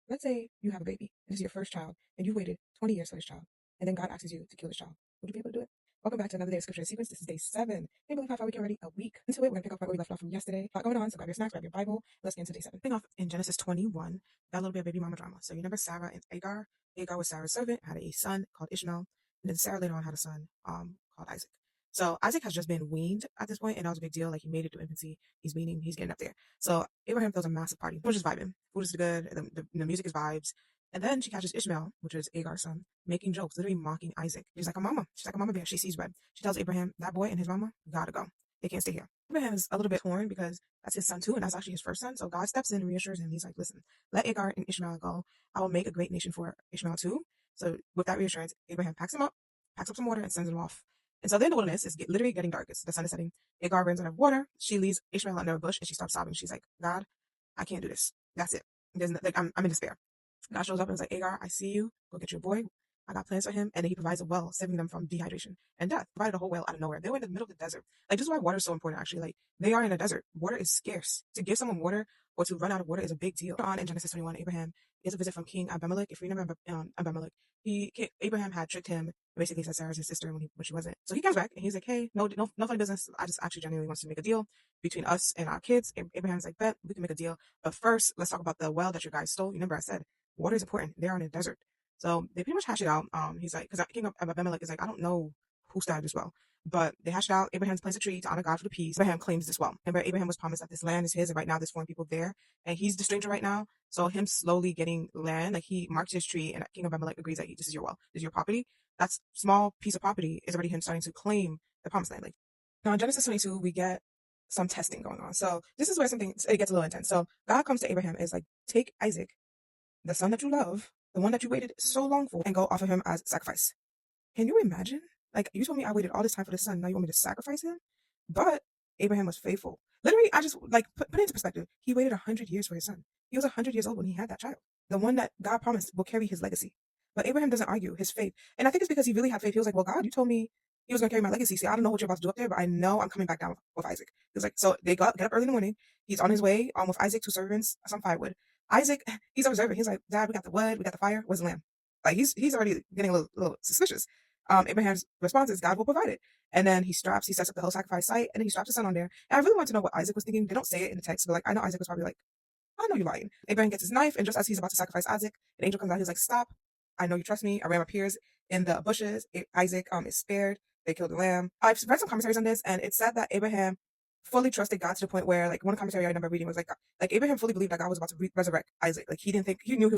let's say you have a baby, and this is your first child, and you waited 20 years for this child, and then God asks you to kill this child. Would you be able to do it? Welcome back to another day of scripture and sequence. This is day 7. Can you believe how far we can already? A week into it. We're going to pick up right where we left off from yesterday. A lot going on, so grab your snacks, grab your Bible. Let's get into day 7. Picking off in Genesis 21, that little bit of baby mama drama. So you remember Sarah and Agar? Agar was Sarah's servant, had a son called Ishmael, and then Sarah later on had a son called Isaac. So Isaac has just been weaned at this point, and that was a big deal. Like, he made it through infancy. He's weaning. He's getting up there. So Abraham throws a massive party. We're just vibing. Food is good. The music is vibes. And then she catches Ishmael, which is Agar's son, making jokes, literally mocking Isaac. She's like a mama. She's like a mama bear. She sees red. She tells Abraham, that boy and his mama gotta go. They can't stay here. Abraham is a little bit torn because that's his son too, and that's actually his first son. So God steps in and reassures him. He's like, listen, let Agar and Ishmael go. I will make a great nation for Ishmael too. So with that reassurance, Abraham packs him up, packs up some water, and sends him off. And so then the wilderness is literally getting dark. The sun is setting. Agar runs out of water. She leaves Ishmael under a bush and she stops sobbing. She's like, God, I can't do this. That's it. I'm in despair. God shows up and is like, Agar, I see you. Go get your boy. I got plans for him. And then he provides a well, saving them from dehydration and death. Provided a whole well out of nowhere. They were in the middle of the desert. Like, this is why water is so important, actually. Like, they are in a desert. Water is scarce. To give someone water or to run out of water is a big deal. On in Genesis 21, Abraham gets a visit from King Abimelech. If you remember Abimelech, Abraham had tricked him. Basically said Sarah's his sister when she wasn't. So he comes back and he's like, hey, no funny business. I just actually genuinely wants to make a deal between us and our kids. And Abraham's like, bet we can make a deal. But first, let's talk about the well that your guys stole. You remember I said water is important. They're in a desert. So they pretty much hash it out. He's like, because King of Abimelech is like, I don't know who started this well, but they hashed it out. Abraham plants a tree to honor God for the peace. Abraham claims this well. Remember, Abraham was promised that this land is his, and right now there's foreign people there, and he's the stranger right now. So him slowly getting land, like he marks his tree, and King of Abimelech agrees that this is your well, this is your property. That small piece of property is already him starting to claim the promised land. Like, now in Genesis 22, we get some testing going on. So this is where it gets a little intense. So God comes to Abraham and is like, take Isaac, the son that you love, the one that you waited so long for, and go offer him as sacrifice. Can you imagine? Like, you told me I waited all this time for this son. Now you want me to sacrifice him? But Abraham was faithful. Literally, I just like put it into perspective. He waited 100 years for his son. He was 100 years old when he had that child. The one that God promised will carry his legacy. But Abraham doesn't argue his faith. And I think it's because he really had faith. He was like, well, God, you told me he was going to carry my legacy. See, I don't know what you're about to do up there, but I know I'm coming back down with Isaac. He was like, so they get up early in the morning. He's on his way with Isaac, 2 servants, some firewood. Isaac, he's observing. He's like, Dad, we got the wood, we got the fire. Where's the lamb? Like, he's already getting a little suspicious. Abraham's response is God will provide it. And then he sets up the whole sacrifice site, and then he straps his son on there. And I really want to know what Isaac was thinking. They don't say it in the text, but like, I know Isaac was probably like, I know you're lying. Abraham gets his knife, and just as he's about to sacrifice Isaac, an angel comes out. He's like, stop. I know you trust me. A ram appears in the bushes. Isaac is spared. They killed the lamb. I've read some commentaries on this, and it said that Abraham fully trusted God to the point where, like, one commentary I remember reading was like Abraham fully believed that God was about to resurrect Isaac. Like, he didn't think, he knew he was